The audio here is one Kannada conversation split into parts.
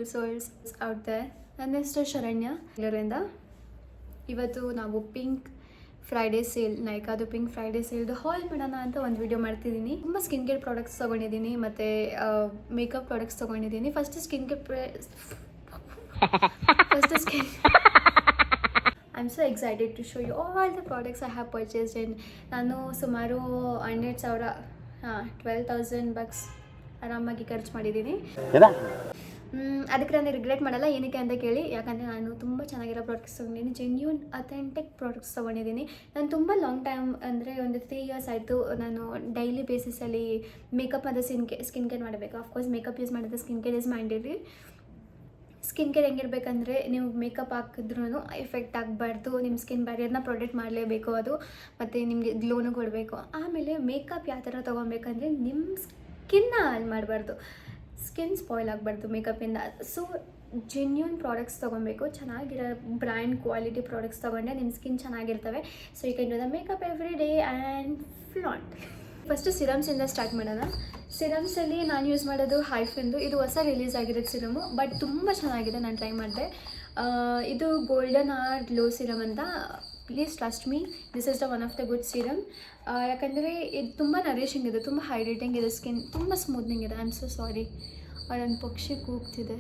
Beautiful souls out there. ನನ್ನ ಹೆಸರು ಶರಣ್ಯ ಇದರಿಂದ. ಇವತ್ತು ನಾವು ಪಿಂಕ್ ಫ್ರೈಡೇ ಸೇಲ್, ನೈಕಾದು ಪಿಂಕ್ ಫ್ರೈಡೇ ಸೇಲ್ದು ಹಾಲ್ ಮಾಡೋಣ ಅಂತ ಒಂದು ವಿಡಿಯೋ ಮಾಡ್ತಿದ್ದೀನಿ. ತುಂಬ ಸ್ಕಿನ್ ಕೇರ್ ಪ್ರಾಡಕ್ಟ್ಸ್ ತೊಗೊಂಡಿದ್ದೀನಿ ಮತ್ತು ಮೇಕಪ್ ಪ್ರಾಡಕ್ಟ್ಸ್ ತೊಗೊಂಡಿದ್ದೀನಿ. First skin I am so excited to show you all the products I have purchased in. ನಾನು ಸುಮಾರು 12,000 ಬಕ್ಸ್ ಆರಾಮಾಗಿ ಖರ್ಚು ಮಾಡಿದ್ದೀನಿ. ಅದಕ್ಕೆ ನಾನು ರಿಗ್ರೆಟ್ ಮಾಡಲ್ಲ. ಏನಕ್ಕೆ ಅಂತ ಕೇಳಿ, ಯಾಕಂದರೆ ನಾನು ತುಂಬ ಚೆನ್ನಾಗಿರೋ ಪ್ರಾಡಕ್ಟ್ಸ್ ತೊಗೊಂಡಿದ್ದೀನಿ. ಜೆನ್ಯೂನ್ ಅಥೆಂಟಿಕ್ ಪ್ರಾಡಕ್ಟ್ಸ್ ತೊಗೊಂಡಿದ್ದೀನಿ. ನಾನು ತುಂಬ ಲಾಂಗ್ ಟೈಮ್ ಅಂದರೆ ಒಂದು 3 years ಆಯಿತು ನಾನು ಡೈಲಿ ಬೇಸಿಸಲ್ಲಿ ಮೇಕಪ್ ಮತ್ತು ಸ್ಕಿನ್ ಕೇರ್ ಮಾಡಬೇಕು. ಆಫ್ಕೋರ್ಸ್ ಮೇಕಪ್ ಯೂಸ್ ಮಾಡಿದ್ರೆ skin care is mandatory. Skin care ಹೆಂಗಿರ್ಬೇಕಂದ್ರೆ, ನೀವು ಮೇಕಪ್ ಹಾಕಿದ್ರೂ ಎಫೆಕ್ಟ್ ಆಗಬಾರ್ದು, ನಿಮ್ಮ ಸ್ಕಿನ್ ಬ್ಯಾರಿಯರ್ನ ಪ್ರೊಟೆಕ್ಟ್ ಮಾಡಲೇಬೇಕು ಅದು, ಮತ್ತು ನಿಮಗೆ ಗ್ಲೋನು ಕೊಡಬೇಕು. ಆಮೇಲೆ ಮೇಕಪ್ ಯಾವ ಥರ ತೊಗೊಬೇಕಂದ್ರೆ, ನಿಮ್ಮ ಸ್ಕಿನ್ನ ಹಾಳು ಮಾಡಬಾರ್ದು, ಸ್ಕಿನ್ ಸ್ಪಾಯ್ಲ್ ಆಗಬಾರ್ದು ಮೇಕಪ್ಪಿಂದ. ಸೊ ಜೆನ್ಯೂನ್ ಪ್ರಾಡಕ್ಟ್ಸ್ ತೊಗೊಬೇಕು, ಚೆನ್ನಾಗಿರೋ ಬ್ರ್ಯಾಂಡ್ ಕ್ವಾಲಿಟಿ ಪ್ರಾಡಕ್ಟ್ಸ್ ತೊಗೊಂಡ್ರೆ ನಿಮ್ಮ ಸ್ಕಿನ್ ಚೆನ್ನಾಗಿರ್ತವೆ. So you can do the makeup every day and flaunt. First ಸಿರಮ್ಸಿಂದ ಸ್ಟಾರ್ಟ್ ಮಾಡೋಣ. ಸಿರಮ್ಸಲ್ಲಿ ನಾನು ಯೂಸ್ ಮಾಡೋದು ಹೈಫೆನ್ದು. ಇದು ಹೊಸ ರಿಲೀಸ್ ಆಗಿರೋದು ಸಿರಮು, ಬಟ್ ತುಂಬ ಚೆನ್ನಾಗಿದೆ, ನಾನು ಟ್ರೈ ಮಾಡಿದೆ. ಇದು ಗೋಲ್ಡನ್ ಆರ್ ಗ್ಲೋ ಸಿರಮ್ ಅಂತ. Please trust me, this is the one of the good serum. ಯಾಕಂದರೆ ಇದು ತುಂಬ ನರಿಷಿಂಗ್ ಇದೆ, ತುಂಬ ಹೈಡ್ರೇಟಿಂಗ್ ಇದೆ, ಸ್ಕಿನ್ ತುಂಬ ಸ್ಮೂತ್ನಿಂಗ್ ಇದೆ. ಐ ಆಮ್ ಸೊ ಸಾರಿ, ಅದೊಂದು ಪಕ್ಷಿ ಕೂಗ್ತಿದೆ.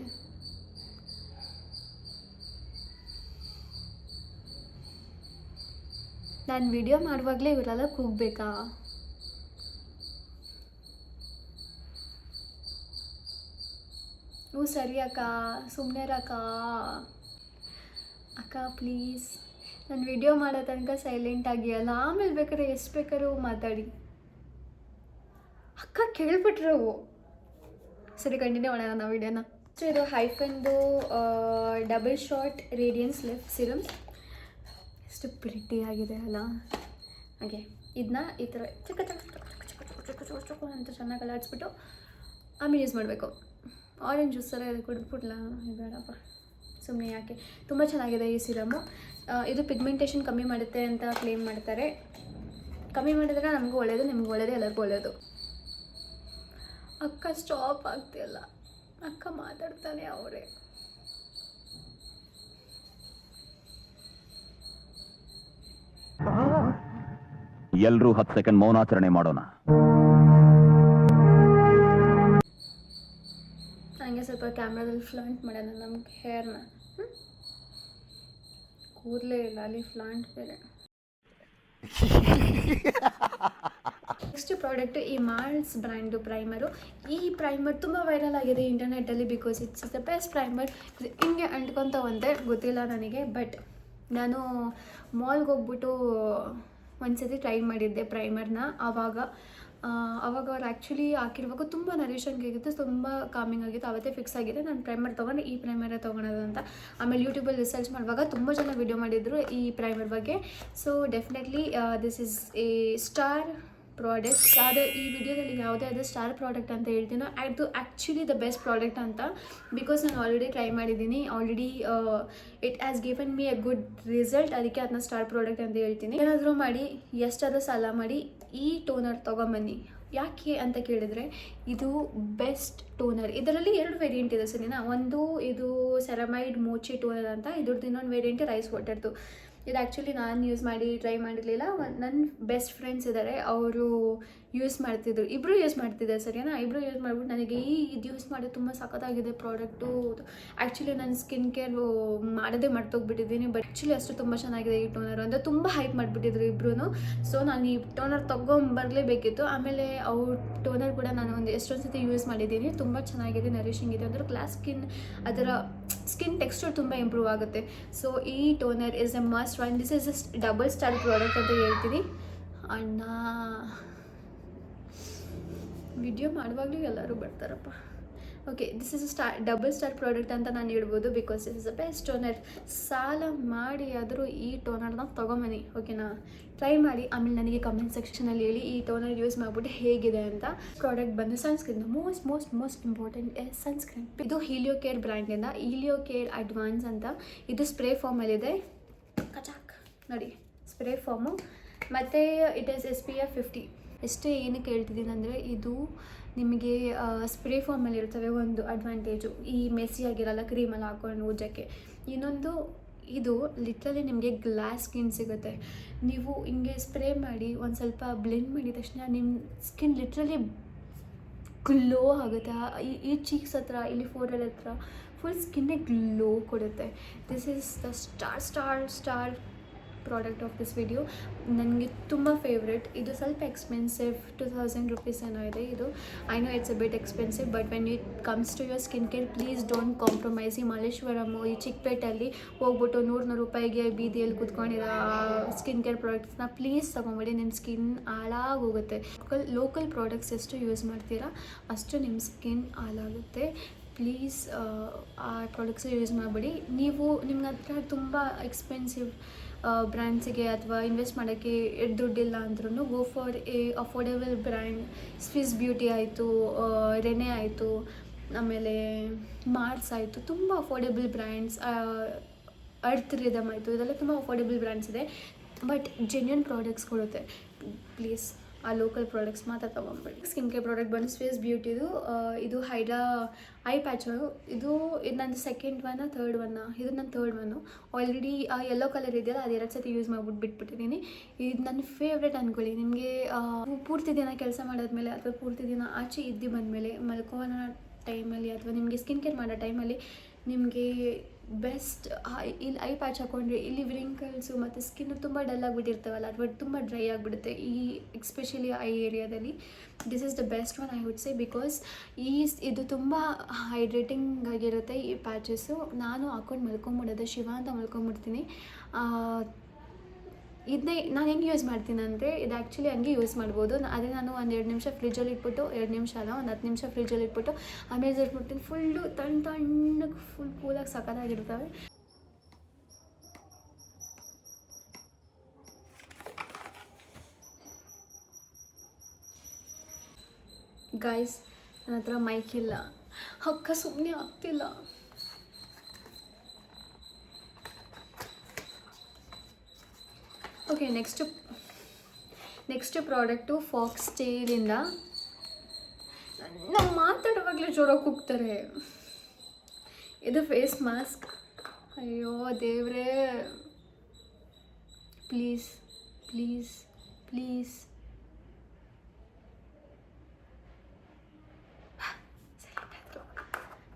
ನಾನು ವಿಡಿಯೋ ಮಾಡುವಾಗಲೇ ಇವರೆಲ್ಲ ಕೂಗಬೇಕಾ? ಹ್ಞೂ ಸರಿ ಅಕ್ಕ, ಸುಮ್ಮನೆ ಅಕ್ಕ ಪ್ಲೀಸ್. ನಾನು ವಿಡಿಯೋ ಮಾಡೋ ತನಕ ಸೈಲೆಂಟಾಗಿ ಅಲ್ಲ, ಆಮೇಲೆ ಬೇಕಾದ್ರೆ ಎಷ್ಟು ಬೇಕಾದ್ರೂ ಮಾತಾಡಿ. ಅಕ್ಕ ಕೇಳ್ಬಿಟ್ರು. ಸರಿ, ಕಂಟಿನ್ಯೂ ಮಾಡೋಣ ನಾವು ವಿಡಿಯೋನ. ಸೊ ಇದು ಹೈಫೆನ್ದು double shot radiance lift serum. ಎಷ್ಟು ಪ್ರಿಟಿ ಆಗಿದೆ ಅಲ್ಲ. ಹಾಗೆ ಇದನ್ನ ಈ ಥರ ಚಿಕ್ಕ ಅಂತ ಚೆನ್ನಾಗಿ ಅಲಾಡಿಸ್ಬಿಟ್ಟು ಆಮೇಲೆ ಯೂಸ್ ಮಾಡಬೇಕು. ಆರೆಂಜ್ ಜ್ಯೂಸ್ ಥರ ಇದು ಕುಡಿದ್ಬಿಡ್ಲಾ? ಬೇಡಪ್ಪ, ಸುಮ್ಮನೆ ಯಾಕೆ. ತುಂಬ ಚೆನ್ನಾಗಿದೆ ಈ ಸಿರಮು. ಇದು ಪಿಗ್ಮೆಂಟೇಷನ್ ಕಮ್ಮಿ ಮಾಡುತ್ತೆ ಅಂತ ಕ್ಲೇಮ್ ಮಾಡ್ತಾರೆ. ಕಮ್ಮಿ ಮಾಡಿದ್ರೆ ನಮಗೂ ಒಳ್ಳೆಯದು, ನಿಮಗೂ ಒಳ್ಳೆಯದು, ಎಲ್ಲರಿಗೂ ಒಳ್ಳೆಯದು. ಅಕ್ಕ ಸ್ಟಾಪ್ ಆಗ್ತಿಲ್ಲ, ಅಕ್ಕ ಮಾತಾಡ್ತಾನೆ ಅವರೇ. ಎಲ್ಲರೂ 10 ಸೆಕೆಂಡ್ ಮೌನಾಚರಣೆ ಮಾಡೋಣ. ಹಂಗೆ ಸ್ವಲ್ಪ ಕ್ಯಾಮ್ರಾದಲ್ಲಿ ಫ್ಲಾಂಟ್ ಮಾಡೋಣ ನಮ್ಮ ಹೇರ್ನ. ಕೂದಲೇ ಇಲ್ಲ ಅಲ್ಲಿ, ಫ್ಲಾಂಟ್ ಬೇರೆ. ನೆಕ್ಸ್ಟ್ ಪ್ರಾಡಕ್ಟ್ ಈ ಮಾಲ್ಸ್ ಬ್ರ್ಯಾಂಡು ಪ್ರೈಮರು. ಈ ಪ್ರೈಮರ್ ತುಂಬ ವೈರಲ್ ಆಗಿದೆ ಇಂಟರ್ನೆಟ್ಟಲ್ಲಿ, because it's the best primer. ಹಿಂಗೆ ಅಂಟ್ಕೊತ ಒಂದೇ ಗೊತ್ತಿಲ್ಲ ನನಗೆ, ಬಟ್ ನಾನು ಮಾಲ್ಗೆ ಹೋಗ್ಬಿಟ್ಟು ಒಂದ್ಸತಿ ಟ್ರೈ ಮಾಡಿದ್ದೆ ಪ್ರೈಮರ್ನ. ಆವಾಗ ಅವ್ರು ಆ್ಯಕ್ಚುಲಿ ಹಾಕಿರುವಾಗ ತುಂಬ ನರಿಷಿಂಗ್ ಆಗಿತ್ತು, ತುಂಬ ಕಾಮಿಂಗ್ ಆಗಿತ್ತು. ಅವತ್ತೇ ಫಿಕ್ಸ್ ಆಗಿದೆ ನಾನು ಪ್ರೈಮರ್ ತೊಗೊಂಡು ಈ ಪ್ರೈಮರೇ ತೊಗೊಳೋದು ಅಂತ. ಆಮೇಲೆ ಯೂಟ್ಯೂಬಲ್ಲಿ ರಿಸರ್ಚ್ ಮಾಡುವಾಗ ತುಂಬ ಜನ ವಿಡಿಯೋ ಮಾಡಿದ್ರು ಈ ಪ್ರೈಮರ್ ಬಗ್ಗೆ. So definitely this is A star product. ಯಾವುದೇ ಈ ವಿಡಿಯೋದಲ್ಲಿ ಯಾವುದೇ ಆದ ಸ್ಟಾರ್ ಪ್ರಾಡಕ್ಟ್ ಅಂತ ಹೇಳ್ತೀನೋ ಅದು ಆ್ಯಕ್ಚುಲಿ ದ ಬೆಸ್ಟ್ ಪ್ರಾಡಕ್ಟ್ ಅಂತ, ಬಿಕಾಸ್ ನಾನು ಆಲ್ರೆಡಿ ಟ್ರೈ ಮಾಡಿದ್ದೀನಿ. Already it has given me a good result. ಅದಕ್ಕೆ ಅದನ್ನ ಸ್ಟಾರ್ ಪ್ರಾಡಕ್ಟ್ ಅಂತ ಹೇಳ್ತೀನಿ. ಏನಾದರೂ ಮಾಡಿ, ಎಷ್ಟಾದರೂ ಸಾಲ ಮಾಡಿ ಈ ಟೋನರ್ ತೊಗೊಂಬನ್ನಿ. ಯಾಕೆ ಅಂತ ಕೇಳಿದರೆ, ಇದು ಬೆಸ್ಟ್ ಟೋನರ್. ಇದರಲ್ಲಿ 2 ವೇರಿಯಂಟ್ ಇದೆ ಸರಿನಾ. ಒಂದು ಇದು ಸೆರಮೈಡ್ ಮೋಚಿ ಟೋನರ್ ಅಂತ, ಇದ್ರದ್ದು ಇನ್ನೊಂದು ವೇರಿಯಂಟ್ ರೈಸ್ ವಾಟರ್ದು. ಇದು ಆ್ಯಕ್ಚುಲಿ ನಾನು ಯೂಸ್ ಮಾಡಿ ಟ್ರೈ ಮಾಡಿರಲಿಲ್ಲ. ನನ್ನ ಬೆಸ್ಟ್ ಫ್ರೆಂಡ್ಸ್ ಇದ್ದಾರೆ, ಅವರು ಯೂಸ್ ಮಾಡ್ತಿದ್ರು, ಇಬ್ಬರು ಯೂಸ್ ಮಾಡ್ತಿದ್ದಾರೆ ಸರಿನಾ. ಇಬ್ಬರು ಯೂಸ್ ಮಾಡಿಬಿಟ್ಟು ನನಗೆ ಇದು ಯೂಸ್ ಮಾಡಿ ತುಂಬ ಸಖತ್ತಾಗಿದೆ ಪ್ರಾಡಕ್ಟು. ಆ್ಯಕ್ಚುಲಿ ನಾನು ಸ್ಕಿನ್ ಕೇರ್ ಮಾಡೋದೇ ಮರ್ತೋಗ್ಬಿಟ್ಟಿದ್ದೀನಿ, ಬಟ್ ಆ್ಯಕ್ಚುಲಿ ಅಷ್ಟು ತುಂಬ ಚೆನ್ನಾಗಿದೆ ಈ ಟೋನರ್ ಅಂತ ತುಂಬ ಹೈಪ್ ಮಾಡಿಬಿಟ್ಟಿದ್ರು ಇಬ್ಬರೂ. ಸೊ ನಾನು ಈ ಟೋನರ್ ತೊಗೊಂಬರಲೇಬೇಕಿತ್ತು. ಆಮೇಲೆ ಅವ್ರ ಟೋನರ್ ಕೂಡ ನಾನು ಎಷ್ಟೊಂದು ಸತಿ ಯೂಸ್ ಮಾಡಿದ್ದೀನಿ, ತುಂಬ ಚೆನ್ನಾಗಿದೆ, ನರಿಷಿಂಗ್ ಇದೆ. ಅಂದರೆ ಗ್ಲಾಸ್ ಸ್ಕಿನ್, ಅದರ ಸ್ಕಿನ್ ಟೆಕ್ಸ್ಚರ್ ತುಂಬ ಇಂಪ್ರೂವ್ ಆಗುತ್ತೆ. ಸೊ ಈ toner is a must one. This is just double star product ಅಂತ ಹೇಳ್ತೀನಿ. ಅಣ್ಣ ವಿಡಿಯೋ ಮಾಡುವಾಗಲೂ ಎಲ್ಲರೂ ಬರ್ತಾರಪ್ಪ. Okay, this is double star product ಅಂತ ನಾನು ಹೇಳ್ಬೋದು, because is the best toner. ಸಾಲ ಮಾಡಿ ಆದರೂ ಈ ಟೋನರ್ನ ತೊಗೊಂಬನ್ನಿ, ಓಕೆನಾ. ಟ್ರೈ ಮಾಡಿ, ಆಮೇಲೆ ನನಗೆ ಕಮೆಂಟ್ ಸೆಕ್ಷನಲ್ಲಿ ಹೇಳಿ ಈ ಟೋನರ್ ಯೂಸ್ ಮಾಡಿಬಿಟ್ಟು ಹೇಗಿದೆ ಅಂತ. ಪ್ರಾಡಕ್ಟ್ ಬಂದು ಸನ್ಸ್ಕ್ರೀನ್. Most important sunscreen. ಇದು ಹೀಲಿಯೋ ಕೇರ್ ಬ್ರ್ಯಾಂಡಿಂದ, ಹೀಲಿಯೋ ಕೇರ್ ಅಡ್ವಾನ್ಸ್ ಅಂತ. ಇದು ಸ್ಪ್ರೇ ಫಾರ್ಮಲ್ಲಿದೆ, ಕಚಾಕ್ ನೋಡಿ ಸ್ಪ್ರೇ ಫಾರ್ಮು. ಮತ್ತು ಇಟ್ ಈಸ್ SPF 50. ಎಷ್ಟೇ ಏನಕ್ಕೆ ಹೇಳ್ತಿದ್ದೀನಿ ಅಂದರೆ ಇದು ನಿಮಗೆ ಸ್ಪ್ರೇ ಫಾರ್ಮಲ್ಲಿ ಇರ್ತವೆ ಒಂದು ಅಡ್ವಾಂಟೇಜು, ಈ ಮೆಸ್ಸಿ ಆಗಿರಲ್ಲ ಕ್ರೀಮಲ್ಲಿ ಹಾಕೊಂಡು ಉಜ್ಜಕ್ಕೆ. ಇನ್ನೊಂದು ಇದು ಲಿಟ್ರಲಿ ನಿಮಗೆ ಗ್ಲಾಸ್ ಸ್ಕಿನ್ ಸಿಗುತ್ತೆ. ನೀವು ಹಿಂಗೆ ಸ್ಪ್ರೇ ಮಾಡಿ ಒಂದು ಸ್ವಲ್ಪ ಬ್ಲೆಂಡ್ ಮಾಡಿದ ತಕ್ಷಣ ನಿಮ್ಮ ಸ್ಕಿನ್ ಲಿಟ್ರಲಿ ಗ್ಲೋ ಆಗುತ್ತೆ. ಈ ಚೀಕ್ಸ್ ಹತ್ರ, ಇಲ್ಲಿ ಫೋರೆಲ್ ಹತ್ರ ಫುಲ್ ಸ್ಕಿನ್ನೇ ಗ್ಲೋ ಕೊಡುತ್ತೆ. This is the star product of this video. ನನಗೆ ತುಂಬ ಫೇವ್ರೆಟ್. ಇದು ಸ್ವಲ್ಪ ಎಕ್ಸ್ಪೆನ್ಸಿವ್, 2000 ರುಪೀಸ್ ಏನೋ ಇದೆ ಇದು. I know it's a bit expensive, but when it comes to your skin care please don't compromise. ಈ ಮಲ್ಲೇಶ್ವರಮು, ಈ ಚಿಕ್ಕಪೇಟೆಯಲ್ಲಿ ಹೋಗ್ಬಿಟ್ಟು 100 ರೂಪಾಯಿಗೆ ಬೀದಿಯಲ್ಲಿ ಕೂತ್ಕೊಂಡಿರೋ ಸ್ಕಿನ್ ಕೇರ್ ಪ್ರಾಡಕ್ಟ್ಸ್ನ ಪ್ಲೀಸ್ ತೊಗೊಂಬೇಡಿ. ನಿಮ್ಮ ಸ್ಕಿನ್ ಹಾಳಾಗೋಗುತ್ತೆ. ಲೋಕಲ್ ಪ್ರಾಡಕ್ಟ್ಸ್ ಎಷ್ಟು ಯೂಸ್ ಮಾಡ್ತೀರಾ ಅಷ್ಟು ನಿಮ್ಮ ಸ್ಕಿನ್ ಹಾಳಾಗುತ್ತೆ. ಪ್ಲೀಸ್ ಆ ಪ್ರಾಡಕ್ಟ್ಸ್ ಯೂಸ್ ಮಾಡಬೇಡಿ. ನೀವು ನಿಮ್ಮ ಹತ್ರ ತುಂಬ ಎಕ್ಸ್ಪೆನ್ಸಿವ್ ಬ್ರ್ಯಾಂಡ್ಸಿಗೆ ಅಥವಾ ಇನ್ವೆಸ್ಟ್ ಮಾಡೋಕ್ಕೆ ದುಡ್ಡಿಲ್ಲ ಅಂದ್ರೂ go for A affordable brand. Swiss beauty ಆಯಿತು, ರೆನೆ ಆಯಿತು, ಆಮೇಲೆ ಮಾರ್ಸ್ ಆಯಿತು, ತುಂಬ ಅಫೋರ್ಡೆಬಲ್ ಬ್ರ್ಯಾಂಡ್ಸ್. ಅರ್ತ್ ರಿದಮ್ ಆಯಿತು, ಇದೆಲ್ಲ ತುಂಬ ಅಫೋರ್ಡೆಬಲ್ ಬ್ರ್ಯಾಂಡ್ಸ್ ಇದೆ, ಬಟ್ ಜೆನ್ಯೂನ್ ಪ್ರಾಡಕ್ಟ್ಸ್ ಕೊಡುತ್ತೆ. ಪ್ಲೀಸ್ ಆ ಲೋಕಲ್ ಪ್ರಾಡಕ್ಟ್ಸ್ ಮಾತ್ರ ತೊಗೊಂಬೇಡಿ. ಸ್ಕಿನ್ ಕೇರ್ ಪ್ರಾಡಕ್ಟ್ ಬಂದು ಸ್ವಿಸ್ ಬ್ಯೂಟಿದು ಇದು ಹೈಡ್ರಾ ಐ ಪ್ಯಾಚು. ಇದು ನನ್ನ ಸೆಕೆಂಡ್ ಒನ್ನ ಥರ್ಡ್ ಒನ್ನ, ಇದು ನನ್ನ ಥರ್ಡ್ ಒನ್ನು. ಆಲ್ರೆಡಿ ಆ ಯೆಲ್ಲೋ ಕಲರ್ ಇದೆಯಲ್ಲ ಅದು 2 ಸತಿ ಯೂಸ್ ಮಾಡ್ಬಿಟ್ಟು ಬಿಟ್ಬಿಟ್ಟಿದ್ದೀನಿ. ಇದು ನನ್ನ ಫೇವ್ರೆಟ್ ಅಂದ್ಕೊಳ್ಳಿ. ನಿಮಗೆ ಪೂರ್ತಿ ದಿನ ಕೆಲಸ ಮಾಡಾದ್ಮೇಲೆ ಅಥವಾ ಪೂರ್ತಿ ದಿನ ಆಚೆ ಇದ್ದು ಬಂದಮೇಲೆ ಮಲ್ಕೋನ ಟೈಮಲ್ಲಿ ಅಥವಾ ನಿಮಗೆ ಸ್ಕಿನ್ ಕೇರ್ ಮಾಡೋ ಟೈಮಲ್ಲಿ ನಿಮಗೆ ಬೆಸ್ಟ್ ಇಲ್ಲಿ ಐ ಪ್ಯಾಚ್ ಹಾಕೊಂಡ್ರೆ ಇಲ್ಲಿ ವ್ರಿಂಕಲ್ಸು ಮತ್ತು ಸ್ಕಿನ್ನು ತುಂಬ ಡಲ್ ಆಗಿಬಿಟ್ಟಿರ್ತಾವಲ್ಲ ಅಥವಾ ತುಂಬ ಡ್ರೈ ಆಗಿಬಿಡುತ್ತೆ ಈ ಎಕ್ಸ್ಪೆಷಲಿ ಐ ಏರಿಯಾದಲ್ಲಿ. This is the best one I would say, because ಇದು ತುಂಬ ಹೈಡ್ರೇಟಿಂಗ್ ಆಗಿರುತ್ತೆ ಈ ಪ್ಯಾಚಸ್ಸು. ನಾನು ಹಾಕೊಂಡು ಮಲ್ಕೊಂಬಿಡೋದು, ಶಿವ ಅಂತ ಮಲ್ಕೊಂಬಿಡ್ತೀನಿ. ಇದನ್ನೇ ನಾನು ಹೆಂಗೆ ಯೂಸ್ ಮಾಡ್ತೀನಿ ಅಂದರೆ, ಇದು ಆ್ಯಕ್ಚುಲಿ ಹಂಗೆ ಯೂಸ್ ಮಾಡ್ಬೋದು. ಅದೇ ನಾನು ಒಂದು 2 ನಿಮಿಷ ಫ್ರಿಜ್ಜಲ್ಲಿ ಇಟ್ಬಿಟ್ಟು, 2 ನಿಮಿಷ ಅಲ್ಲ, ಒಂದು 10 ನಿಮಿಷ ಫ್ರಿಜ್ಜಲ್ಲಿ ಇಟ್ಬಿಟ್ಟು ಆಮೇಲೆ ಇಟ್ಬಿಡ್ತೀನಿ. ಫುಲ್ಲು ತಣ್ಣಗೆ ಫುಲ್ ಕೂಲಾಗಿ ಸಖತ್ತಾಗಿರ್ತವೆ. ಗೈಸ್, ನನ್ನ ಹತ್ರ ಮೈಕ್ ಇಲ್ಲ, ಅಕ್ಕ ಸುಮ್ಮನೆ ಆಗ್ತಿಲ್ಲ. ಓಕೆ, ನೆಕ್ಸ್ಟ್ ಪ್ರಾಡಕ್ಟು ಫಾಕ್ಸ್ ಟೇಲಿಂದ. ನಾವು ಮಾತಾಡುವಾಗಲೇ ಜೋರಾಗಿ ಕೂಗ್ತಾರೆ. ಇದು ಫೇಸ್ ಮಾಸ್ಕ್. ಅಯ್ಯೋ ದೇವ್ರೇ, ಪ್ಲೀಸ್ ಪ್ಲೀಸ್ ಪ್ಲೀಸ್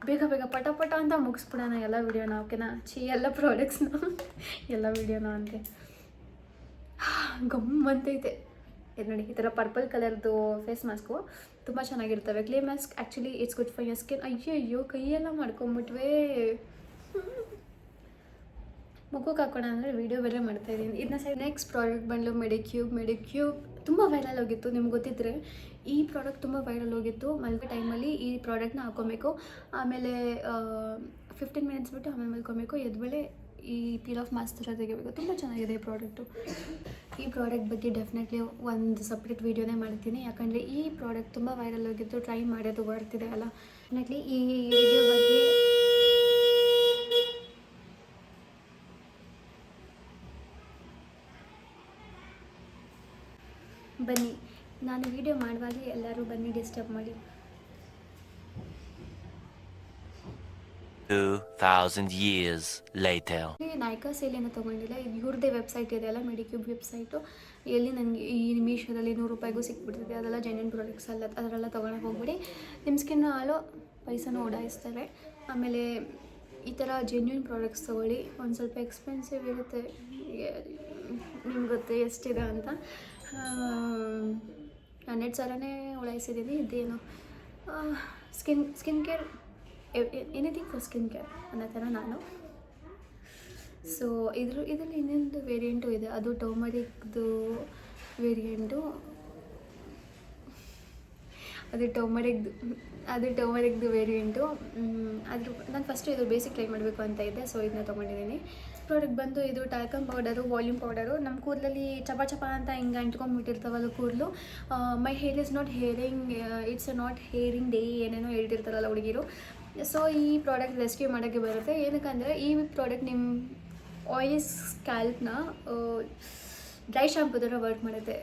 ಬೇಗ ಪಟ ಅಂತ ಮುಗಿಸ್ಬಿಡೋಣ ಎಲ್ಲ ವೀಡಿಯೋನ. ಓಕೆನಾ? ಎಲ್ಲ ಪ್ರಾಡಕ್ಟ್ಸ್ನ ಎಲ್ಲ ವೀಡಿಯೋನ ಅಂತೆ ಗಮ್ಮಂತೈತೆ. ಇದು ನೋಡಿ, ಈ ಥರ ಪರ್ಪಲ್ ಕಲರ್ದು ಫೇಸ್ ಮಾಸ್ಕು ತುಂಬ ಚೆನ್ನಾಗಿರ್ತವೆ. Clay mask actually it's good for your skin. ಅಯ್ಯೋ ಕೈಯೆಲ್ಲ ಮಾಡ್ಕೊಂಬಿಟ್ವೇ. ಮುಖಕ್ಕೆ ಹಾಕೋಣ ಅಂದರೆ ವೀಡಿಯೋ ಬೇರೆ ಮಾಡ್ತಾಯಿದ್ದೀನಿ. ಇದನ್ನ ನೆಕ್ಸ್ಟ್ ಪ್ರಾಡಕ್ಟ್ ಬಂದು ಮೆಡಿಕ್ಯೂಬ್ ತುಂಬ ವೈರಲ್ ಹೋಗಿತ್ತು. ನಿಮ್ಗೆ ಗೊತ್ತಿದ್ದರೆ ಈ ಪ್ರಾಡಕ್ಟ್ ತುಂಬ ವೈರಲ್ ಹೋಗಿತ್ತು. ಮಲ್ಗೋ ಟೈಮಲ್ಲಿ ಈ ಪ್ರಾಡಕ್ಟ್ನ ಹಾಕ್ಕೊಬೇಕು. ಆಮೇಲೆ 15 ಮಿನಿಟ್ಸ್ ಬಿಟ್ಟು ಆಮೇಲೆ ಮಲ್ಕೊಬೇಕು. ಎದ್ಮೇಲೆ ಈ ಪೀಲ್ ಆಫ್ ಮಾಸ್ಕ್ ಥರ ತೆಗಿಬೇಕು. ತುಂಬ ಚೆನ್ನಾಗಿದೆ ಈ ಪ್ರಾಡಕ್ಟು. ಈ ಪ್ರಾಡಕ್ಟ್ ಬಗ್ಗೆ ಡೆಫಿನೆಟ್ಲಿ ಒಂದು ಸಪ್ರೇಟ್ ವೀಡಿಯೋನೇ ಮಾಡ್ತೀನಿ, ಯಾಕಂದರೆ ಈ ಪ್ರಾಡಕ್ಟ್ ತುಂಬ ವೈರಲ್ ಹೋಗಿತ್ತು. ಟ್ರೈ ಮಾಡೋದು ಬರ್ತಿದೆ ಅಲ್ಲ. ಡೆಫಿನೆಟ್ಲಿ ಈ ವಿಡಿಯೋ ಬಗ್ಗೆ ಬನ್ನಿ, ನಾನು ವಿಡಿಯೋ ಮಾಡುವಾಗ ಎಲ್ಲರೂ ಬನ್ನಿ ಡಿಸ್ಟರ್ಬ್ ಮಾಡಿ. 2000 years later. ನಾಯ್ಕಾ ಸೇಲಿನ ತೊಗೊಂಡಿಲ್ಲ. ಇದು ಇವ್ರದ್ದೇ ವೆಬ್ಸೈಟ್ ಇದೆ ಅಲ್ಲ, ಮೆಡಿಕ್ಯೂಬ್ ವೆಬ್ಸೈಟು. ಎಲ್ಲಿ ನನಗೆ ಈ ಮೀಶೋದಲ್ಲಿ 100 ರೂಪಾಯಿಗೂ ಸಿಕ್ಬಿಡ್ತದೆ. ಅದೆಲ್ಲ ಜೆನ್ಯೂನ್ ಪ್ರಾಡಕ್ಟ್ಸ್ ಅಲ್ಲ, ಅದರೆಲ್ಲ ತೊಗೊಳಕ್ಕೆ ಹೋಗ್ಬಿಡಿ. ನಿಮ್ಮ ಸ್ಕಿನ್ ಹಾಲು ಪೈಸನೂ ಓಡಾಯಿಸ್ತಾರೆ. ಆಮೇಲೆ ಈ ಥರ ಜೆನ್ಯೂನ್ ಪ್ರಾಡಕ್ಟ್ಸ್ ತೊಗೊಳ್ಳಿ. ಒಂದು ಸ್ವಲ್ಪ ಎಕ್ಸ್ಪೆನ್ಸಿವ್ ಇರುತ್ತೆ, ನಿಮ್ಗೆ ಗೊತ್ತು ಎಷ್ಟಿದೆ ಅಂತ. 12,000ನೇ ಉಳಾಯಿಸಿದ್ದೀನಿ. ಇದೇನು skin care, anything for skin care ಅನ್ನೋ ಥರ ನಾನು. ಸೊ ಇದರಲ್ಲಿ ಇನ್ನೊಂದು ವೇರಿಯಂಟು ಇದೆ, ಅದು ಟರ್ಮರಿಕ್ದು ವೇರಿಯಂಟು. ಅದು ಟರ್ಮರಿಕ್ದು ವೇರಿಯಂಟು. ನಾನು ಫಸ್ಟು ಇದು ಬೇಸಿಕ್ ಟ್ರೈ ಮಾಡಬೇಕು ಅಂತ ಇದ್ದೆ, ಸೊ ಇದನ್ನ ತೊಗೊಂಡಿದ್ದೀನಿ. ಪ್ರಾಡಕ್ಟ್ ಬಂದು ಇದು ಟಾಲ್ಕಮ್ ಪೌಡರು, ವಾಲ್ಯೂಮ್ ಪೌಡರು. ನಮ್ಮ ಕೂದಲಲ್ಲಿ ಚಪ ಅಂತ ಹಿಂಗೆ ಅಂಟ್ಕೊಂಡ್ಬಿಟ್ಟಿರ್ತಾವಲ್ಲ ಕೂದಲು. My hair is not hearing, it's not hearing day ಏನೇನೋ ಹೇಳ್ತಿರ್ತಾರಲ್ಲ ಹುಡುಗಿರು. ಸೊ ಈ ಪ್ರಾಡಕ್ಟ್ ರೆಸ್ಕ್ಯೂ ಮಾಡೋಕ್ಕೆ ಬರುತ್ತೆ. ಏನಕ್ಕಂದರೆ ಈ ಪ್ರಾಡಕ್ಟ್ ನಿಮ್ಮ ಆಯಿಲಿ ಸ್ಕ್ಯಾಲ್ಪ್ನ ಡ್ರೈ ಶಾಂಪು ಥರ ವರ್ಕ್ ಮಾಡುತ್ತೆ.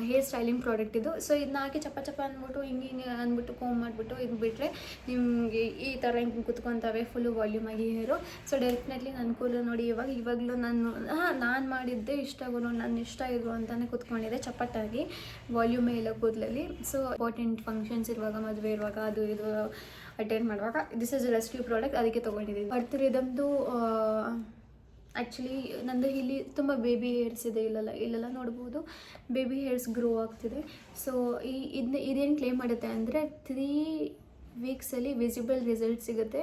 ಹೇರ್ ಸ್ಟೈಲಿಂಗ್ ಪ್ರಾಡಕ್ಟ್ ಇದು. ಸೊ ಇದನ್ನ ಹಾಕಿ ಚಪ್ಪ ಚಪ್ಪ ಅಂದ್ಬಿಟ್ಟು ಹಿಂಗೆ ಅಂದ್ಬಿಟ್ಟು ಕೋಮ್ ಮಾಡಿಬಿಟ್ಟು ಇದು ಬಿಟ್ಟರೆ ನಿಮಗೆ ಈ ಥರ ಹಿಂಗೆ ಕುತ್ಕೊತವೆ ಫುಲ್ಲು ವಾಲ್ಯೂಮ್ ಆಗಿ ಹೇರು. ಸೊ ಡೆಫಿನೆಟ್ಲಿ ನನ್ನ ಕೂದಲು ನೋಡಿ ಇವಾಗಲೂ ನಾನು ಮಾಡಿದ್ದೆ ಇಷ್ಟ ಗುರು, ನನ್ನ ಇಷ್ಟ ಇದು ಅಂತಲೇ ಕುತ್ಕೊಂಡಿದ್ದೆ ಚಪ್ಪಟ್ಟಾಗಿ ವಾಲ್ಯೂಮೇ ಇಲ್ಲ ಕೂದಲಲ್ಲಿ. ಸೊ ಇಂಪಾರ್ಟೆಂಟ್ ಫಂಕ್ಷನ್ಸ್ ಇರುವಾಗ, ಮದುವೆ ಇರುವಾಗ, ಅದು ಇದು ಅಟೆಂಡ್ ಮಾಡುವಾಗ ದಿಸ್ ಇಸ್ ರೆಸ್ಕ್ಯೂ ಪ್ರಾಡಕ್ಟ್, ಅದಕ್ಕೆ ತೊಗೊಂಡಿದ್ದೀನಿ. ಬರ್ತಿರೋದೊಂದು ಆ್ಯಕ್ಚುಲಿ ನಂದು ಇಲ್ಲಿ ತುಂಬ ಬೇಬಿ ಹೇರ್ಸ್ ಇದೆ, ಇಲ್ಲೆಲ್ಲ ನೋಡ್ಬೋದು ಬೇಬಿ ಹೇರ್ಸ್ ಗ್ರೋ ಆಗ್ತಿದೆ. ಸೊ ಇದೇನು ಕ್ಲೇಮ್ ಮಾಡುತ್ತೆ ಅಂದರೆ 3 ವೀಕ್ಸಲ್ಲಿ ವಿಸಿಬಲ್ ರಿಸಲ್ಟ್ ಸಿಗುತ್ತೆ.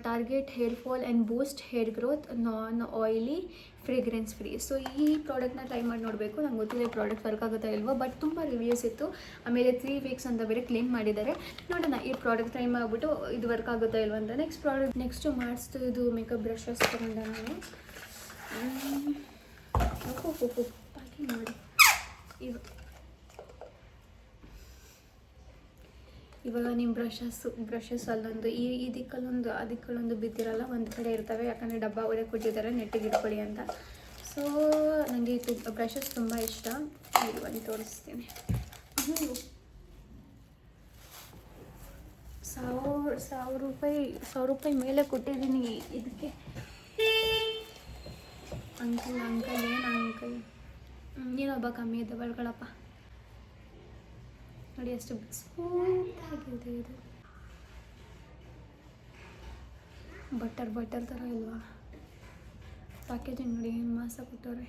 Target hair fall and Boost hair growth, non oily, fragrance free. So ಈ ಪ್ರಾಡಕ್ಟ್ನ ಟ್ರೈ ಮಾಡಿ ನೋಡಬೇಕು. ನಂಗೆ ಗೊತ್ತಿಲ್ಲ ಈ ಪ್ರಾಡಕ್ಟ್ ವರ್ಕ್ ಆಗುತ್ತಾ ಇಲ್ವೋ, ಬಟ್ ತುಂಬ ರಿವ್ಯೂಸ್ ಇತ್ತು. ಆಮೇಲೆ 3 ವೀಕ್ಸ್ ಅಂತ ಬೇರೆ ಕ್ಲೇಮ್ ಮಾಡಿದ್ದಾರೆ. ನೋಡೋಣ ಈ ಪ್ರಾಡಕ್ಟ್ ಟ್ರೈ ಮಾಡಿಬಿಟ್ಟು ಇದು ವರ್ಕ್ ಆಗುತ್ತಾ ಇಲ್ವ ಅಂತ. ನೆಕ್ಸ್ಟು ಮಾಡಿಸ್ತು ಇದು ಮೇಕಪ್ ಬ್ರಷಸ್ ತೊಗೊಂಡೆ ನಾನು. ಪ್ಯಾಕಿಂಗ್ ನೋಡಿ. ಇವಾಗ ನಿಮ್ಮ ಬ್ರಷಸ್ ಅಲ್ಲೊಂದು ಈ ದಿಕ್ಕಲ್ಲೊಂದು ಆ ದಿಕ್ಕಲ್ಲೊಂದು ಬಿದ್ದಿರಲ್ಲ, ಒಂದು ಕಡೆ ಇರ್ತವೆ, ಯಾಕಂದರೆ ಡಬ್ಬ ಅವರೇ ಕೊಟ್ಟಿದ್ದಾರೆ ನೆಟ್ಟಿಗೆ ಇಟ್ಕೊಳ್ಳಿ ಅಂತ. ಸೊ ನನಗೆ ಬ್ರಷಸ್ ತುಂಬ ಇಷ್ಟ. ಒಂದು ತೋರಿಸ್ತೀನಿ. 1,000 ರೂಪಾಯಿ ಮೇಲೆ ಕೊಟ್ಟಿದ್ದೀನಿ ಇದಕ್ಕೆ. ಅಂಕಲ್ ನೀನೊಬ್ಬ ಕಮ್ಮಿ ಇದ್ದ ಬಳ್ಗಳಪ್ಪ. ನೋಡಿ ಎಷ್ಟು ಸ್ಮೂತಾಗಿದೆ ಇದು. ಬಟರ್ ಥರ ಇಲ್ವಾ ಪ್ಯಾಕೇಜಿಂಗ್ ನೋಡಿ, ಏನು ಮಾಸ ಕೊಟ್ಟವ್ರೆ,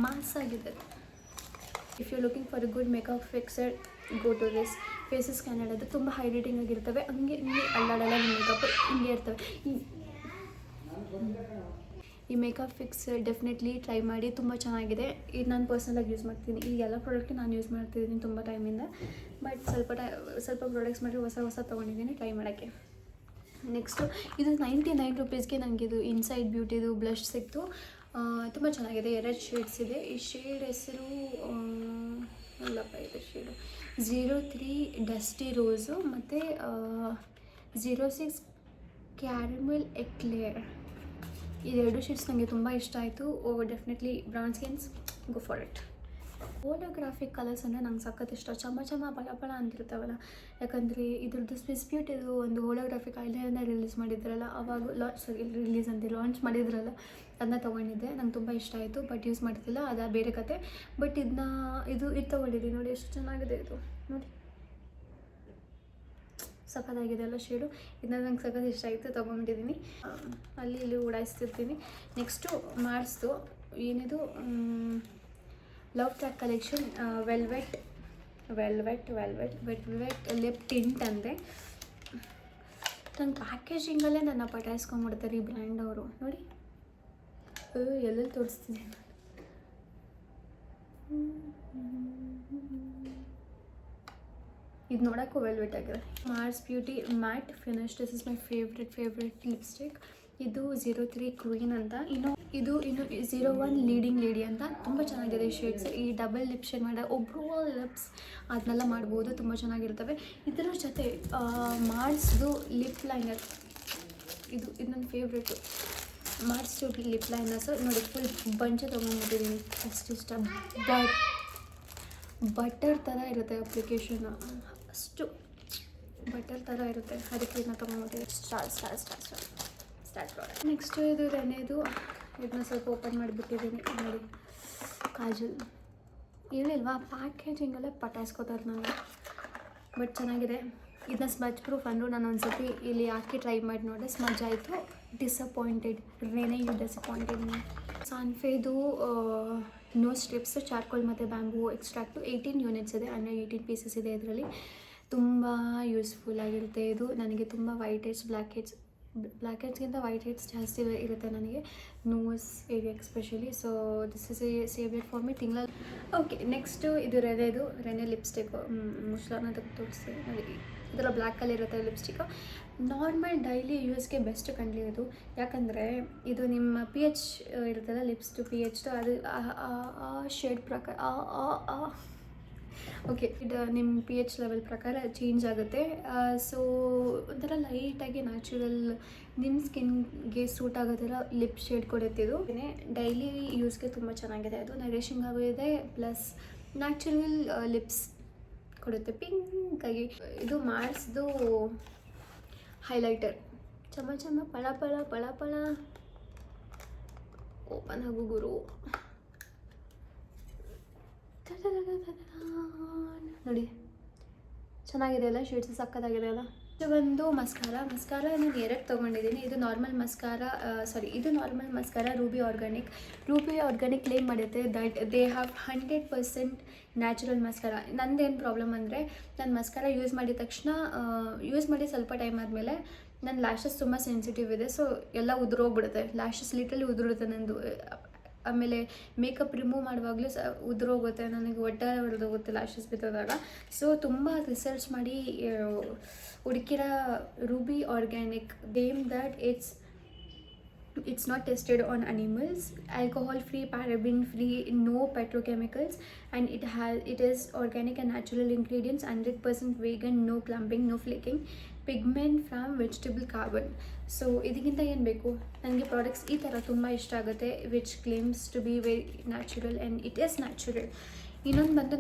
ಮಾಸ್ ಆಗಿದೆ. If you looking for a good makeup fixer go to this. Faces ಕ್ಯಾನಲ್ ಅದು ತುಂಬ ಹೈಲೈಟಿಂಗ್ ಆಗಿರ್ತವೆ, ಹಂಗೆ ಅಲ್ಲಾಡಲ್ಲ ಮೇಕಪ್ ಹಿಂಗೆ ಇರ್ತವೆ. ಈ ಮೇಕಪ್ ಫಿಕ್ಸ್ ಡೆಫಿನೆಟ್ಲಿ ಟ್ರೈ ಮಾಡಿ, ತುಂಬ ಚೆನ್ನಾಗಿದೆ. ಇದು ನಾನು ಪರ್ಸ್ನಲಾಗಿ ಯೂಸ್ ಮಾಡ್ತೀನಿ. ಈ ಎಲ್ಲ ಪ್ರಾಡಕ್ಟ್ ನಾನು ಯೂಸ್ ಮಾಡ್ತಿದ್ದೀನಿ ತುಂಬ ಟೈಮಿಂದ, ಬಟ್ ಸ್ವಲ್ಪ ಪ್ರಾಡಕ್ಟ್ಸ್ ಮಾಡಿ ಹೊಸ ತೊಗೊಂಡಿದ್ದೀನಿ ಟ್ರೈ ಮಾಡೋಕ್ಕೆ. ನೆಕ್ಸ್ಟು ಇದು 99 ರೂಪೀಸ್ಗೆ ನನಗೆ ಇದು ಇನ್ಸೈಡ್ ಬ್ಯೂಟಿದು ಬ್ಲಷ್ ಸಿಕ್ತು. ತುಂಬ ಚೆನ್ನಾಗಿದೆ. 2 ಶೇಡ್ಸ್ ಇದೆ. ಈ ಶೇಡ್ ಹೆಸರು ಇಲ್ಲಪ್ಪ, ಇದು ಶೇಡು 03 ಡಸ್ಟಿ ರೋಸು ಮತ್ತು 06 ಕ್ಯಾರಮೆಲ್ ಎಕ್ಲೇರ್. ಇದೆರಡು ಶೇಡ್ಸ್ ನನಗೆ ತುಂಬ ಇಷ್ಟ ಆಯಿತು. Definitely brown skins go for it. Holographic colours ಅಂದರೆ ನಂಗೆ ಸಖತ್ ಇಷ್ಟ. ಚಮ ಪಳ ಅಂತಿರ್ತಾವಲ್ಲ, ಯಾಕಂದರೆ ಇದ್ರದ್ದು ಸ್ವಿಸ್ ಬ್ಯೂಟಿದು ಒಂದು ಹೋಲೋಗ್ರಾಫಿಕ್ ಐಲೈನರ್ ರಿಲೀಸ್ ಮಾಡಿದ್ರಲ್ಲ, ಅವಾಗ ಲಾಂಚ್ ಮಾಡಿದ್ರಲ್ಲ, ಅದನ್ನ ತೊಗೊಂಡಿದ್ದೆ. ನಂಗೆ ತುಂಬ ಇಷ್ಟ ಆಯಿತು, ಬಟ್ ಯೂಸ್ ಮಾಡ್ತಿಲ್ಲ, ಅದು ಬೇರೆ ಕತೆ. ಬಟ್ ಇದು ತೊಗೊಂಡಿದ್ದೀನಿ ನೋಡಿ, ಎಷ್ಟು ಚೆನ್ನಾಗಿದೆ ಇದು ನೋಡಿ, ಸಖತ್ತಾಗಿದೆ ಅಲ್ಲ ಶೇಡು. ಇದನ್ನ ನಂಗೆ ಸಖತ್ ಇಷ್ಟ ಆಯಿತು, ತೊಗೊಂಡಿದ್ದೀನಿ. ಅಲ್ಲಿ ಇಲ್ಲಿ ಓಡಾಯಿಸ್ತಿರ್ತೀನಿ. ನೆಕ್ಸ್ಟು ಮಾರ್ಸ್ದು ಏನಿದು love track collection velvet lip tint ಅಂತೆ. ನನ್ನ ಪ್ಯಾಕೇಜಿಂಗಲ್ಲೇ ನನ್ನ ಪಟಾಯಿಸ್ಕೊಂಡ್ಬಿಡ್ತಾರೆ ಈ ಬ್ರ್ಯಾಂಡ್ ಅವರು ನೋಡಿ. ಎಲ್ಲೆಲ್ಲಿ ತೋರಿಸ್ತೀನಿ ನಾನು. ಇದು ನೋಡೋಕ್ಕೂ ವೆಲ್ವೆಟ್ ಆಗಿದೆ. Mars beauty matte finish. This is my favourite lipstick. ಇದು 03 ಕ್ವೀನ್ ಅಂತ. ಇನ್ನು 01 ಲೀಡಿಂಗ್ ಲೇಡಿ ಅಂತ. ತುಂಬ ಚೆನ್ನಾಗಿದೆ ಶೇಡ್ಸ್. ಈ ಡಬಲ್ ಲಿಪ್ ಶೇಡ್ ಮಾಡೋ ಒಬ್ಬರು ಲಿಪ್ಸ್ ಅದನ್ನೆಲ್ಲ ಮಾಡ್ಬೋದು, ತುಂಬ ಚೆನ್ನಾಗಿರ್ತವೆ. ಇದರ ಜೊತೆ ಮಾರ್ಸ್ದು ಲಿಪ್ ಲೈನರ್, ಇದು ನನ್ನ ಫೇವ್ರೇಟು. ಮಾರ್ಸ್ ಲಿಪ್ ಲೈನರ್ಸು ನೋಡಿ, ಫುಲ್ ಬಂಚ ತೊಗೊಂಡ್ಬಿಟ್ಟಿದ್ದೀನಿ, ಅಷ್ಟು ಇಷ್ಟ. ಬಟರ್ ಥರ ಇರುತ್ತೆ ಅಪ್ಲಿಕೇಶನು, ಅಷ್ಟು ಬಟರ್ ಥರ ಇರುತ್ತೆ, ಅದಕ್ಕೆ ಇದನ್ನ ತೊಗೊಂಡ್ಬಿಟ್ಟಿದ್ದೀನಿ. Start product. ನೆಕ್ಸ್ಟು ಇದು ರೆನೆದು, ಇದನ್ನ ಸ್ವಲ್ಪ ಓಪನ್ ಮಾಡಿಬಿಟ್ಟಿದ್ದೀನಿ ನೋಡಿ. ಕಾಜಲ್ ಹೇಳಿಲ್ವಾ, ಪ್ಯಾಕೇಜಿಂಗಲ್ಲೇ ಪಟಾಯಿಸ್ಕೋತಾರೆ ನಾವು, ಬಟ್ ಚೆನ್ನಾಗಿದೆ. ಇದನ್ನ ಸ್ಮಜ್ ಪ್ರೂಫ್ ಅಂದರು. ನಾನು ಒಂದು ಸತಿ ಇಲ್ಲಿ ಹಾಕಿ ಟ್ರೈ ಮಾಡಿ ನೋಡಿದೆ, ಸ್ಮಜ್ ಆಯಿತು. Disappointed Renee, you disappointed me. ಸಾನ್ಫೇದು ನೋ ಸ್ಟ್ರಿಪ್ಸ್, ಚಾರ್ಕೋಲ್ ಮತ್ತು ಬ್ಯಾಂಬೂ ಎಕ್ಸ್ಟ್ರಾಕ್ಟು. 18 ಯೂನಿಟ್ಸ್ ಇದೆ, ಅಂದರೆ 18 ಪೀಸಸ್ ಇದೆ ಇದರಲ್ಲಿ. ತುಂಬ ಯೂಸ್ಫುಲ್ ಆಗಿರುತ್ತೆ ಇದು. ನನಗೆ ತುಂಬ ವೈಟ್ ಹೆಡ್ಸ್, ಬ್ಲ್ಯಾಕ್ ಹೆಡ್ಸ್ಗಿಂತ ವೈಟ್ ಹೆಡ್ಸ್ ಜಾಸ್ತಿ ಇರುತ್ತೆ ನನಗೆ, nose area especially. So this is a saviour for me ತಿಂಗಳಲ್ಲಿ. ಓಕೆ, ನೆಕ್ಸ್ಟು ಇದು ರೆನೆ ಲಿಪ್ಸ್ಟಿಕ್ಕು. ಮುಸ್ಲಾನ ತೋರಿಸ್ತೀನಿ ನೋಡಿ. ಇದರ ಬ್ಲ್ಯಾಕ್ ಕಲರ್ ಇರುತ್ತೆ ಲಿಪ್ಸ್ಟಿಕ್ಕು. ನಾರ್ಮಲ್ ಡೈಲಿ ಯೂಸ್ಗೆ ಬೆಸ್ಟ್ ಕಂಡ್ಲಿ ಇದು, ಯಾಕಂದರೆ ಇದು ನಿಮ್ಮ pH ಇರುತ್ತಲ್ಲ, ಲಿಪ್ಸ್ ಟು pH ಟು, ಅದು ಆ ಶೇಡ್ ಪ್ರಕಾರ ಓಕೆ, ಇದು ನಿಮ್ಮ ಪಿ ಎಚ್ ಲೆವೆಲ್ ಪ್ರಕಾರ ಚೇಂಜ್ ಆಗುತ್ತೆ. ಸೊ ಒಂಥರ ಲೈಟಾಗಿ ನ್ಯಾಚುರಲ್ ನಿಮ್ಮ ಸ್ಕಿನ್ಗೆ ಸೂಟ್ ಆಗೋ ಥರ ಲಿಪ್ ಶೇಡ್ ಕೊಡುತ್ತಿದ್ದು. ಡೈಲಿ ಯೂಸ್ಗೆ ತುಂಬ ಚೆನ್ನಾಗಿದೆ. ಅದು ನರಿಷಿಂಗ್ ಆಗಿದೆ, ಪ್ಲಸ್ ನ್ಯಾಚುರಲ್ ಲಿಪ್ಸ್ ಕೊಡುತ್ತೆ ಪಿಂಕಾಗಿ. ಇದು ಮಾರ್ಸ್ದು ಹೈಲೈಟರ್, ಚಮ ಚಮ ಪಳ ಪಳ ಪಳ ಪಳ. ಓಪನ್ ಆಗು ಗುರು. ನೋಡಿ ಚೆನ್ನಾಗಿದೆ ಅಲ್ಲ, ಶೇಡ್ಸ್ ಸಕ್ಕತ್ತಾಗಿದೆ ಅಲ್ಲ. ಇದು ಒಂದು ಮಸ್ಕಾರ ನಾನು 2 ತೊಗೊಂಡಿದ್ದೀನಿ. ಇದು normal mascara Ruby organic claim ಮಾಡುತ್ತೆ that they have 100% natural mascara. ನಂದೇನು ಪ್ರಾಬ್ಲಮ್ ಅಂದರೆ, ನಾನು ಮಸ್ಕಾರ ಯೂಸ್ ಮಾಡಿದ ತಕ್ಷಣ ಸ್ವಲ್ಪ ಟೈಮ್ ಆದಮೇಲೆ ನನ್ನ ಲ್ಯಾಶಸ್ ತುಂಬ ಸೆನ್ಸಿಟಿವ್ ಇದೆ. ಸೊ ಎಲ್ಲ ಉದುರೋಗ್ಬಿಡುತ್ತೆ, ಲ್ಯಾಶಸ್ ಲಿಟ್ರಲಿ ಉದುರುತ್ತೆ ನಂದು. ಆಮೇಲೆ ಮೇಕಪ್ ರಿಮೂವ್ ಮಾಡುವಾಗಲೂ ಉದುರೋಗುತ್ತೆ, ನನಗೆ ಒಟ್ಟಾರೆ ಹೊಡೆದೋಗುತ್ತೆ ಲ್ಯಾಶಸ್ ಬಿತ್ತೋದಾಗ. ಸೊ ತುಂಬ ರಿಸರ್ಚ್ ಮಾಡಿ ಹುಡುಕಿರೋ Ruby organic them that it's not tested on animals, alcohol free, paraben free, no petrochemicals, and it is organic and natural ingredients, 100% vegan, no clumping, no flaking, pigment from vegetable carbon. So ಇದಕ್ಕಿಂತ ಏನು ಬೇಕು? ನನಗೆ ಪ್ರಾಡಕ್ಟ್ಸ್ ಈ ಥರ ತುಂಬ ಇಷ್ಟ ಆಗುತ್ತೆ, which claims to be very natural and it is natural. ಇನ್ನೊಂದು ಬಂದು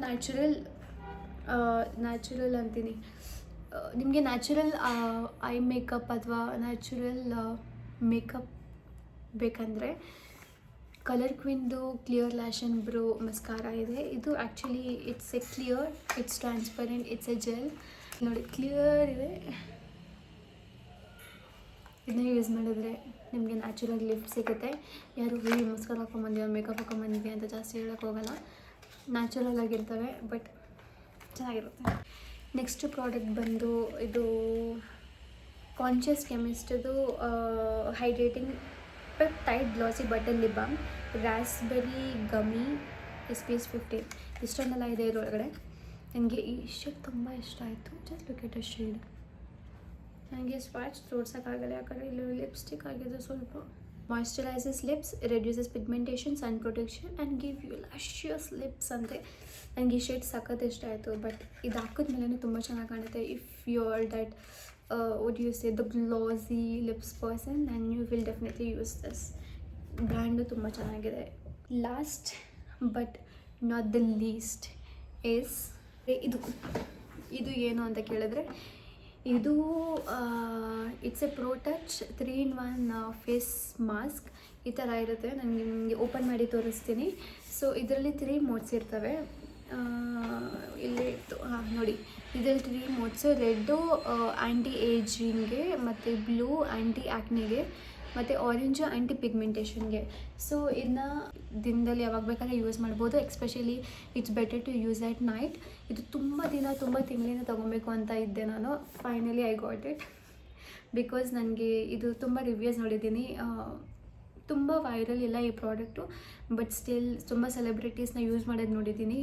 ನ್ಯಾಚುರಲ್ ಅಂತೀನಿ, ನಿಮಗೆ ನ್ಯಾಚುರಲ್ ಐ ಮೇಕಪ್ ಅಥವಾ ನ್ಯಾಚುರಲ್ ಮೇಕಪ್ ಬೇಕಂದರೆ ಕಲರ್ ಕ್ವೀನ್ದು clear lash and brow mascara ಇದೆ. ಇದು actually it's transparent, it's a gel. ನೋಡಿ ಕ್ಲಿಯರ್ ಇದೆ. ಇದನ್ನ ಯೂಸ್ ಮಾಡಿದ್ರೆ ನಿಮಗೆ ನ್ಯಾಚುರಲ್ ಲಿಫ್ಟ್ ಸಿಗುತ್ತೆ. ಯಾರು ಮಸ್ಕಾರ ಹಾಕೊಂಬಂದಿವೆ, ಮೇಕಪ್ ಹಾಕೊಂಬಂದಿದೆ ಅಂತ ಜಾಸ್ತಿ ಹೇಳೋಕ್ಕೋಗಲ್ಲ. ನ್ಯಾಚುರಲ್ ಆಗಿರ್ತವೆ, ಬಟ್ ಚೆನ್ನಾಗಿರುತ್ತೆ. ನೆಕ್ಸ್ಟ್ ಪ್ರಾಡಕ್ಟ್ ಬಂದು ಇದು ಕಾನ್ಷಿಯಸ್ ಕೆಮಿಸ್ಟ್ದು hydrating peptide glossy butter lip balm, raspberry gummy, SPF 15. ಇಷ್ಟೊಂದೆಲ್ಲ ಇದೆ ಇದರೊಳಗಡೆ. ನನಗೆ ಈ ಶೇಡ್ ತುಂಬ ಇಷ್ಟ ಆಯಿತು. Just look at a shade. ನನಗೆ ಸ್ವಾಚ್ ತೋರ್ಸೋಕ್ಕಾಗಲ್ಲ, ಯಾಕಂದರೆ ಇಲ್ಲಿ ಲಿಪ್ಸ್ಟಿಕ್ ಆಗಿದೆ ಸ್ವಲ್ಪ. Moisturises lips, reduces pigmentation, sun protection and give you luscious lips ಅಂತೆ. ನನಗೆ ಈ ಶೇಡ್ ಸಖತ್ ಇಷ್ಟ ಆಯಿತು. ಬಟ್ ಇದು ಹಾಕಿದ್ಮೇಲೆ ತುಂಬ ಚೆನ್ನಾಗಿ ಕಾಣುತ್ತೆ. If you are that what do you say, the glossy lips person, then you will definitely use this. Brand ತುಂಬ ಚೆನ್ನಾಗಿದೆ. Last but not the least is ಇದು ಏನು ಅಂತ ಕೇಳಿದ್ರೆ, ಇದು it's a pro touch 3-in-1 face mask. ಈ ಥರ ಇರುತ್ತೆ. ನಾನು ನಿಮಗೆ ಓಪನ್ ಮಾಡಿ ತೋರಿಸ್ತೀನಿ. ಸೊ ಇದರಲ್ಲಿ 3 ಮೋಡ್ಸ್ ಇರ್ತವೆ. ಇಲ್ಲೇ ಇತ್ತು, ನೋಡಿ ಇದರಲ್ಲಿ 3 ಮೋಡ್ಸು. ರೆಡ್ಡು ಆ್ಯಂಟಿ ಏಜಿಂಗ್ಗೆ, ಮತ್ತು ಬ್ಲೂ ಆ್ಯಂಟಿ ಆ್ಯಕ್ನೆಗೆ, ಮತ್ತು ಆರೆಂಜು ಆ್ಯಂಟಿ ಪಿಗ್ಮೆಂಟೇಷನ್ಗೆ. ಸೊ ಇದನ್ನ ದಿನದಲ್ಲಿ ಯಾವಾಗ ಬೇಕಾದ್ರೆ ಯೂಸ್ ಮಾಡ್ಬೋದು. Especially it's better to use at night. ಇದು ತುಂಬ ತಿಂಗಳಿಂದ ತೊಗೊಬೇಕು ಅಂತ ಇದ್ದೆ ನಾನು. Finally I got it, because ನನಗೆ ಇದು ತುಂಬ ರಿವ್ಯೂಸ್ ನೋಡಿದ್ದೀನಿ. ತುಂಬ ವೈರಲ್ ಇಲ್ಲ ಈ ಪ್ರಾಡಕ್ಟು, ಬಟ್ ಸ್ಟಿಲ್ ತುಂಬ ಸೆಲೆಬ್ರಿಟೀಸ್ನ ಯೂಸ್ ಮಾಡೋದು ನೋಡಿದ್ದೀನಿ.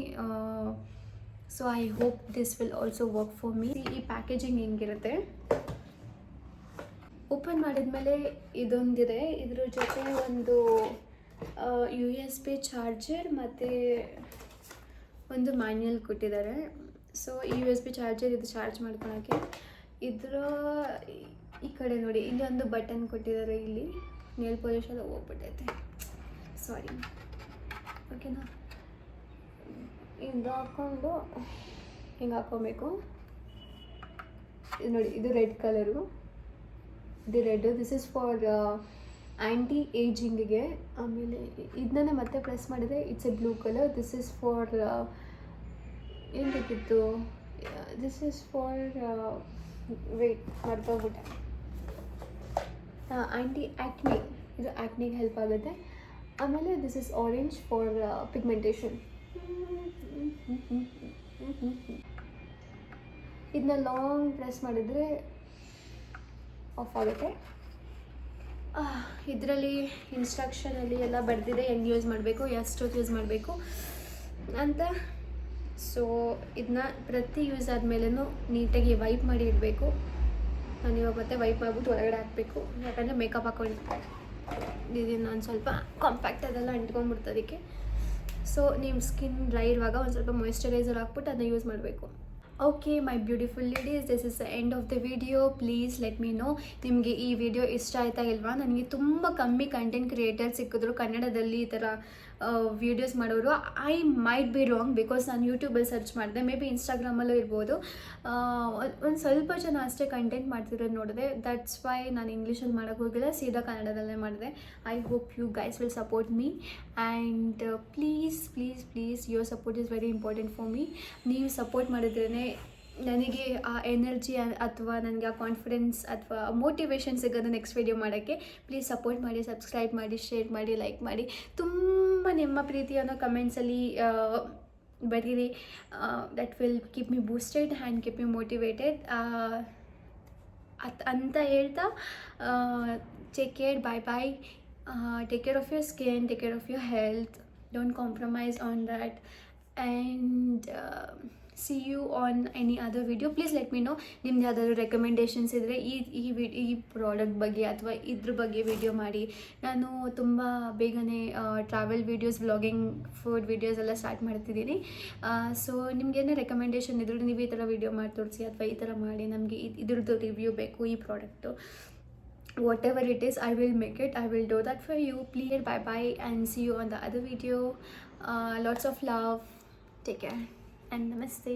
So I hope this will also work for me. ಈ ಪ್ಯಾಕೇಜಿಂಗ್ ಹೆಂಗಿರುತ್ತೆ, ಓಪನ್ ಮಾಡಿದ್ಮೇಲೆ ಇದೊಂದಿದೆ. ಇದ್ರ ಜೊತೆ ಒಂದು USB ಚಾರ್ಜರ್ ಮತ್ತು ಒಂದು ಮ್ಯಾನ್ಯಲ್ ಕೊಟ್ಟಿದ್ದಾರೆ. ಸೊ USB ಚಾರ್ಜರ್, ಇದು ಚಾರ್ಜ್ ಮಾಡ್ಕೊಳಕ್ಕೆ. ಇದರ ಈ ಕಡೆ ನೋಡಿ, ಇಲ್ಲಿ ಒಂದು ಬಟನ್ ಕೊಟ್ಟಿದ್ದಾರೆ. ಇಲ್ಲಿ ನೇಲ್ ಪಾಲಿಶ್ ಎಲ್ಲ ಹೋಗ್ಬಿಟ್ಟೈತೆ, ಸಾರಿ. ಓಕೆನಾ, ಇದು ಹಾಕ್ಕೊಂಡು ಹಿಂಗೆ ಹಾಕ್ಕೊಬೇಕು. ಇದು ನೋಡಿ, ಇದು ರೆಡ್ ಕಲರು, ಇದು red. This is for anti ಏಜಿಂಗಿಗೆ. ಆಮೇಲೆ ಇದನ್ನೇ ಮತ್ತೆ ಪ್ರೆಸ್ ಮಾಡಿದರೆ it's a blue colour. This is for ಏನು ಬೇಕಿತ್ತು, ದಿಸ್ ಇಸ್ ಫಾರ್ ವೆಯ್ಟ್ ಮರ್ತೋಗ್ಬಿಟ್ಟೆ, ಆ್ಯಂಟಿ ಆ್ಯಕ್ನೆ. ಇದು ಆ್ಯಕ್ನಿಗೆ ಹೆಲ್ಪ್ ಆಗುತ್ತೆ. ಆಮೇಲೆ this is orange for pigmentation. ಇದನ್ನ ಲಾಂಗ್ ಪ್ರೆಸ್ ಮಾಡಿದರೆ ಆಫ್ ಆಗುತ್ತೆ. ಇದರಲ್ಲಿ ಇನ್ಸ್ಟ್ರಕ್ಷನಲ್ಲಿ ಎಲ್ಲ ಬರೆದಿದೆ ಹೆಂಗೆ ಯೂಸ್ ಮಾಡಬೇಕು, ಎಷ್ಟೊತ್ತು ಯೂಸ್ ಮಾಡಬೇಕು ಅಂತ. ಸೊ ಇದನ್ನ ಪ್ರತಿ ಯೂಸ್ ಆದಮೇಲೂ ನೀಟಾಗಿ ವೈಪ್ ಮಾಡಿ ಇಡಬೇಕು. ನಾನು ಇವಾಗ ಮತ್ತೆ ವೈಪ್ ಮಾಡಿಬಿಟ್ಟು ಒಳಗಡೆ ಹಾಕಬೇಕು, ಯಾಕಂದರೆ ಮೇಕಪ್ ಹಾಕೊಂಡಿರ್ತಾರೆ. ಇದನ್ನು ನಾನು ಸ್ವಲ್ಪ ಕಾಂಪ್ಯಾಕ್ಟ್ ಅದೆಲ್ಲ ಅಂಟ್ಕೊಂಡ್ಬಿಡ್ತದಕ್ಕೆ. ಸೊ ನಿಮ್ಮ ಸ್ಕಿನ್ ಡ್ರೈ ಇರುವಾಗ ಒಂದು ಸ್ವಲ್ಪ ಮಾಯಿಶ್ಚರೈಸರ್ ಹಾಕ್ಬಿಟ್ಟು ಅದನ್ನ ಯೂಸ್ ಮಾಡಬೇಕು. Okay my beautiful ladies, this is the end of the video. Please let me know ನಿಮಗೆ ಈ ವಿಡಿಯೋ ಇಷ್ಟ ಆಯ್ತಾ ಇಲ್ವಾ. ನನಗೆ ತುಂಬ ಕಮ್ಮಿ ಕಂಟೆಂಟ್ ಕ್ರಿಯೇಟರ್ ಸಿಕ್ಕಿದ್ರು ಕನ್ನಡದಲ್ಲಿ ಈ ಥರ ವೀಡಿಯೋಸ್ ಮಾಡೋರು. I might be wrong because ನಾನು ಯೂಟ್ಯೂಬಲ್ಲಿ ಸರ್ಚ್ ಮಾಡಿದೆ, ಮೇ ಬಿ ಇನ್ಸ್ಟಾಗ್ರಾಮಲ್ಲೂ ಇರ್ಬೋದು. ಒಂದು ಸ್ವಲ್ಪ ಜನ ಅಷ್ಟೇ ಕಂಟೆಂಟ್ ಮಾಡ್ತಿರೋದು ನೋಡಿದೆ. ದಟ್ಸ್ ವೈ ನಾನು ಇಂಗ್ಲೀಷಲ್ಲಿ ಮಾಡೋಕ್ಕೆ ಹೋಗಿಲ್ಲ, ಸೀದಾ ಕನ್ನಡದಲ್ಲೇ ಮಾಡಿದೆ. I hope you guys will support me and please please please your support is very important for me. ನೀವು ಸಪೋರ್ಟ್ ಮಾಡಿದ್ರೇ ನನಗೆ ಆ ಎನರ್ಜಿ ಅಥವಾ ನನಗೆ ಆ ಕಾನ್ಫಿಡೆನ್ಸ್ ಅಥವಾ ಮೋಟಿವೇಶನ್ ಸಿಗೋದು ನೆಕ್ಸ್ಟ್ ವಿಡಿಯೋ ಮಾಡೋಕ್ಕೆ. ಪ್ಲೀಸ್ ಸಪೋರ್ಟ್ ಮಾಡಿ, ಸಬ್ಸ್ಕ್ರೈಬ್ ಮಾಡಿ, ಶೇರ್ ಮಾಡಿ, ಲೈಕ್ ಮಾಡಿ. ತುಂಬ ನಿಮ್ಮ ಪ್ರೀತಿಯನ್ನು ಕಮೆಂಟ್ಸಲ್ಲಿ ಬರೀರಿ. That will keep me boosted and keep me motivated ಅಂತ ಹೇಳ್ತಾ take care, bye bye. Take care of your skin, take care of your health, don't compromise on that and see you on any other video. Please let me know ನಿಮ್ದು ಯಾವ್ದಾದ್ರು ರೆಕಮೆಂಡೇಷನ್ಸ್ ಇದ್ದರೆ ಈ ಪ್ರಾಡಕ್ಟ್ ಬಗ್ಗೆ ಅಥವಾ ಇದ್ರ ಬಗ್ಗೆ ವಿಡಿಯೋ ಮಾಡಿ. ನಾನು ತುಂಬ ಬೇಗನೆ travel videos, vlogging, food videos ಎಲ್ಲ ಸ್ಟಾರ್ಟ್ ಮಾಡ್ತಿದ್ದೀನಿ. ಸೊ ನಿಮಗೇನೇ ರೆಕಮೆಂಡೇಷನ್ ಇದ್ರೂ ನೀವು ಈ ಥರ ವಿಡಿಯೋ ಮಾಡಿ ತೋರಿಸಿ ಅಥವಾ ಈ ಥರ ಮಾಡಿ ನಮಗೆ ಇದ್ರದ್ದು ರಿವ್ಯೂ ಬೇಕು ಈ product, whatever it is, I will make it. I will do that for you. Please bye bye and see you on the other video. Lots of love. Take care and namaste.